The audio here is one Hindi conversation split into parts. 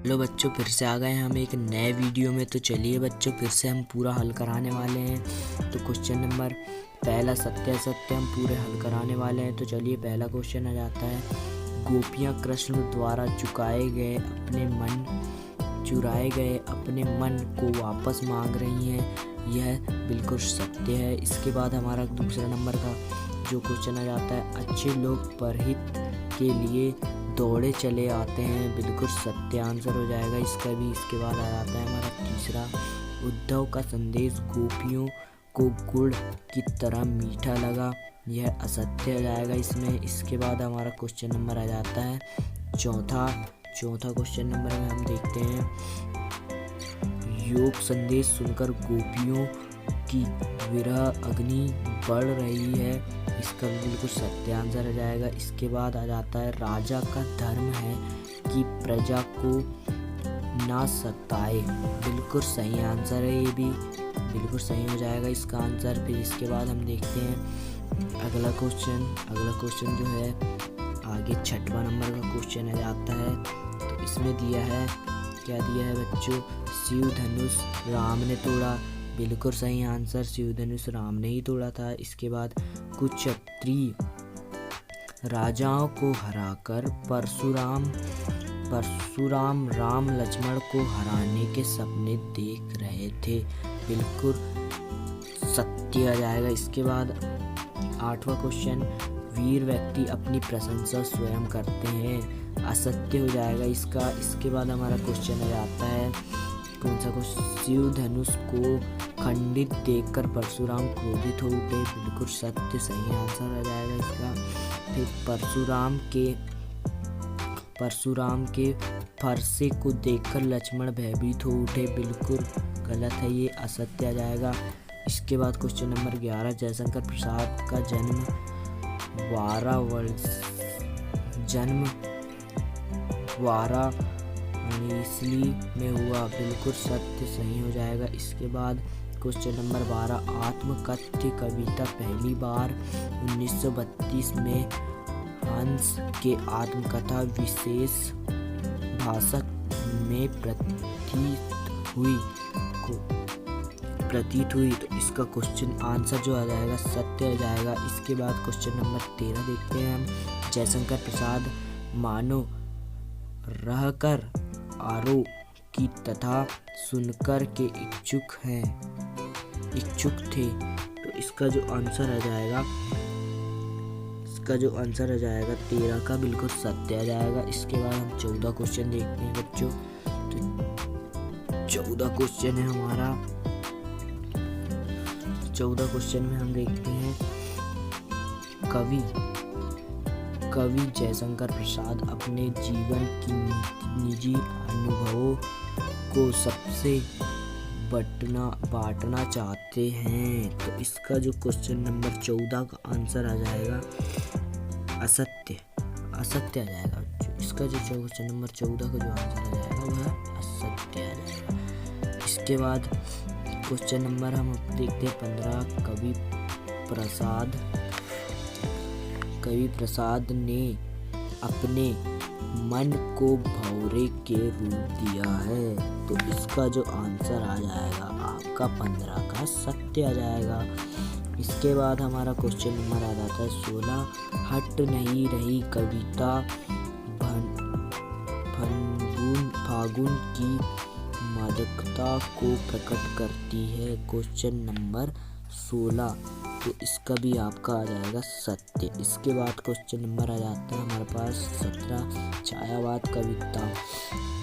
हेलो बच्चों, फिर से आ गए हैं हम एक नए वीडियो में। तो चलिए बच्चों, फिर से हम पूरा हल कराने वाले हैं। तो क्वेश्चन नंबर पहला सत्य असत्य हम पूरे हल कराने वाले हैं। तो चलिए पहला क्वेश्चन आ जाता है, गोपियाँ कृष्ण द्वारा चुराए गए अपने मन को वापस मांग रही हैं, यह बिल्कुल सत्य है। इसके बाद हमारा दूसरा नंबर का जो क्वेश्चन आ जाता है, अच्छे लोग परहित के लिए दौड़े चले आते हैं, बिल्कुल सत्य आंसर हो जाएगा इसका भी। इसके बाद आ जाता है हमारा तीसरा, उद्धव का संदेश गोपियों को गुड़ की तरह मीठा लगा, यह असत्य हो जाएगा इसमें। इसके बाद हमारा क्वेश्चन नंबर आ जाता है चौथा क्वेश्चन नंबर में हम देखते हैं, योग संदेश सुनकर गोपियों की विरह अग्नि बढ़ रही है, इसका बिल्कुल सत्य आंसर आ जाएगा। इसके बाद आ जाता है, राजा का धर्म है कि प्रजा को ना सताए, बिल्कुल सही आंसर है, ये भी बिल्कुल सही हो जाएगा इसका आंसर। फिर इसके बाद हम देखते हैं अगला क्वेश्चन जो है आगे छठवां नंबर का क्वेश्चन आ जाता है। तो इसमें दिया है, क्या दिया है बच्चों, शिव धनुष राम ने तोड़ा, बिल्कुल सही आंसर, शिव धनुष राम ने ही तोड़ा था। इसके बाद कुछ क्षत्रिय राजाओं को हराकर परशुराम राम लक्ष्मण को हराने के सपने देख रहे थे, बिल्कुल सत्य आ जाएगा। इसके बाद आठवां क्वेश्चन, वीर व्यक्ति अपनी प्रशंसा स्वयं करते हैं, असत्य हो जाएगा इसका। इसके बाद हमारा क्वेश्चन आ जाता है, कौन सा क्वेश्चन, शिव धनुष को खंडित देखकर परशुराम क्रोधित हो उठे, बिल्कुल सत्य सही आंसर आ जाएगा इसका। फिर परशुराम के फरसे को देखकर लक्ष्मण भयभीत हो उठे, बिल्कुल गलत है, ये असत्य आ जाएगा। इसके बाद क्वेश्चन नंबर 11, जयशंकर प्रसाद का जन्म वाराणसी में हुआ, बिल्कुल सत्य सही हो जाएगा। इसके बाद क्वेश्चन नंबर 12, आत्मकथ्य कविता पहली बार 1932 में हंस के आत्मकथा विशेष भाषक में प्रतीत हुई, तो इसका क्वेश्चन आंसर जो आ जाएगा सत्य आ जाएगा। इसके बाद क्वेश्चन नंबर 13 देखते हैं हम, जयशंकर प्रसाद मानो रहकर आरोप की तथा सुनकर के इच्छुक थे, तो इसका जो आंसर आ जाएगा 13 का बिल्कुल सत्य आ जाएगा। इसके बाद हम 14 क्वेश्चन देखते हैं बच्चों। तो 14 क्वेश्चन है हमारा, 14 क्वेश्चन में हम देखते हैं, कवि जयशंकर प्रसाद अपने जीवन की निजी अनुभवों को सबसे बांटना चाहते हैं, तो इसका जो क्वेश्चन नंबर 14 का आंसर आ जाएगा असत्य आ जाएगा। इसका जो क्वेश्चन नंबर 14 का जो आंसर आ जाएगा वह असत्य आ जाएगा। इसके बाद क्वेश्चन नंबर हम देखते हैं 15, कवि प्रसाद ने अपने मन को भौरे के रूप दिया है, तो इसका जो आंसर आ जाएगा आपका 15 का सत्य आ जाएगा। इसके बाद हमारा क्वेश्चन नंबर आ जाता है 16, हट नहीं रही कविता फागुन की मादकता को प्रकट करती है, क्वेश्चन नंबर 16, तो इसका भी आपका आ जाएगा सत्य। इसके बाद क्वेश्चन नंबर आ जाता है हमारे पास 17, छायावाद कविता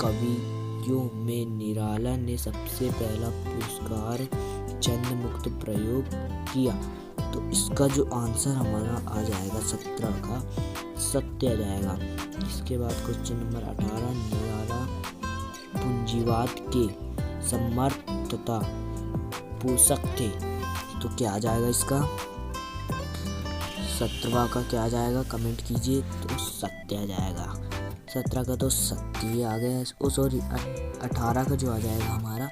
कवियों में निराला ने सबसे पहला पुरस्कार छंदमुक्त प्रयोग किया, तो इसका जो आंसर हमारा आ जाएगा 17 का सत्य आ जाएगा। इसके बाद क्वेश्चन नंबर 18, निराला पूंजीवाद के समर्थता पोषक थे, तो क्या आ जाएगा इसका 17वां का क्या आ जाएगा, कमेंट कीजिए, तो सत्य आ जाएगा। 17 का तो सत्य आ गया, 18 का जो आ जाएगा हमारा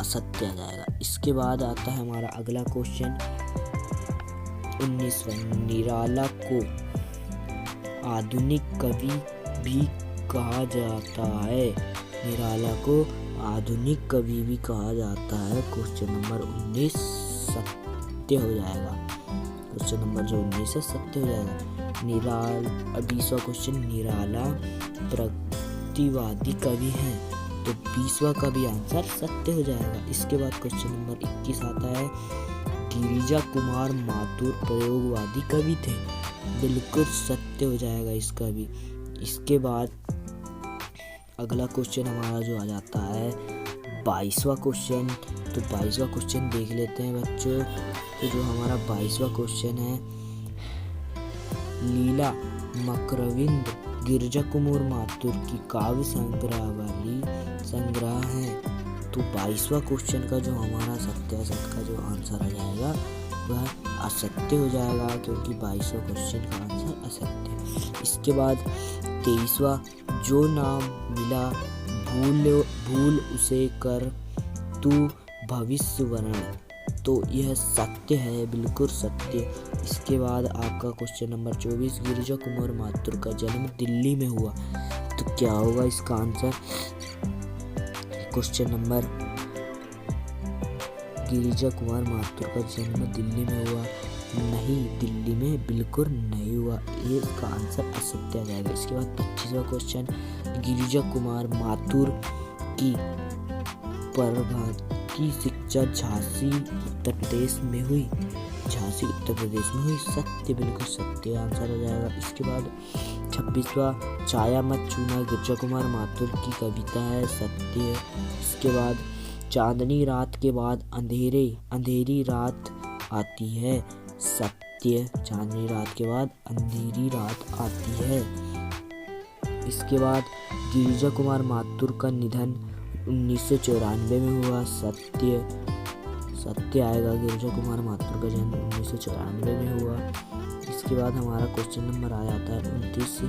असत्य आ जाएगा। इसके बाद आता है हमारा अगला क्वेश्चन 19वां, निराला को आधुनिक कवि भी कहा जाता है, निराला को आधुनिक कवि भी कहा जाता है। क्वेश्चन नंबर 19 सत्य हो जाएगा। क्वेश्चन नंबर जो 19 है सत्य हो जाएगा। 20वां क्वेश्चन, निराला प्रतिवादी कवि है, तो 20वां का भी आंसर सत्य हो जाएगा। इसके बाद क्वेश्चन नंबर 21 आता है, गिरिजा कुमार माथुर प्रयोगवादी कवि थे, बिल्कुल सत्य हो जाएगा इसका भी। इसके बाद अगला क्वेश्चन हमारा जो आ जाता है 22वां क्वेश्चन। तो 22वां क्वेश्चन देख लेते हैं बच्चों। तो जो हमारा 22वां क्वेश्चन है, लीला मकरविंद गिरिजा कुमार माथुर की काव्य संग्रहावली संग्रह है। तो 22वां क्वेश्चन का जो हमारा सत्यासत्य का जो आंसर आ जाएगा वह असत्य हो जाएगा, क्योंकि 22वां क्वेश्चन का आंसर असत्य है। इसके बाद 23वां, जो नाम मिला भूल उसे कर तू भविष्य वर्ण, तो यह सत्य है, बिल्कुल सत्य। इसके बाद आपका क्वेश्चन नंबर 24, गिरिजा कुमार माथुर का जन्म दिल्ली में हुआ, तो क्या होगा इसका answer. Question number, Girija Kumar Mathur का जन्म दिल्ली में हुआ, नहीं, दिल्ली में बिल्कुल नहीं हुआ, ये इसका आंसर असत्य आ जाएगा। इसके बाद 25वां क्वेश्चन, गिरिजा कुमार माथुर की प्रभाती शिक्षा झांसी उत्तर प्रदेश में हुई, झांसी उत्तर प्रदेश में हुई, सत्य, बिल्कुल सत्य आंसर हो जाएगा। इसके बाद 26वां, छाया मत छूना गिरिजा कुमार माथुर की कविता है, सत्य है। इसके बाद चांदनी रात के बाद अंधेरी रात आती है, सत्य, चांदनी रात के बाद अंधेरी रात आती है। इसके बाद गिरिजा कुमार माथुर का निधन 1994 में हुआ, सत्य आएगा, गिरिजा कुमार माथुर का जन्म 1994 में हुआ। इसके बाद हमारा क्वेश्चन नंबर आ जाता है 29,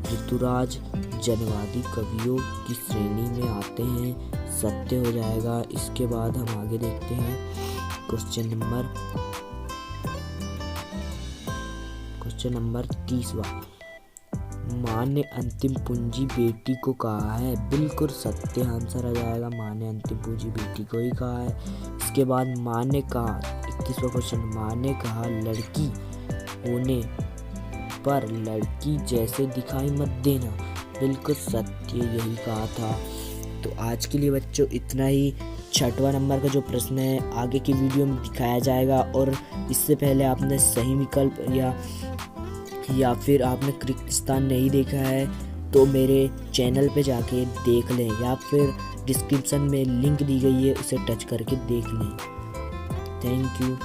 ऋतुराज जनवादी कवियों की श्रेणी में आते हैं, सत्य हो जाएगा। इसके बाद हम आगे देखते हैं क्वेश्चन नंबर 30वां, माँ ने अंतिम पूंजी बेटी को कहा है, बिल्कुल सत्य आंसर आ जाएगा, माँ ने अंतिम पूंजी बेटी को ही कहा है। इसके बाद माँ ने कहा, 21वां क्वेश्चन, माँ ने कहा लड़की होने पर लड़की जैसे दिखाई मत देना, बिल्कुल सत्य, यही कहा था। तो आज के लिए बच्चों इतना ही। 6वां नंबर का जो प्रश्न है आगे की वीडियो में दिखाया जाएगा, और इससे पहले आपने सही विकल्प या फिर आपने रिक्त स्थान नहीं देखा है तो मेरे चैनल पे जाके देख लें, या फिर डिस्क्रिप्शन में लिंक दी गई है उसे टच करके देख लें। Thank you.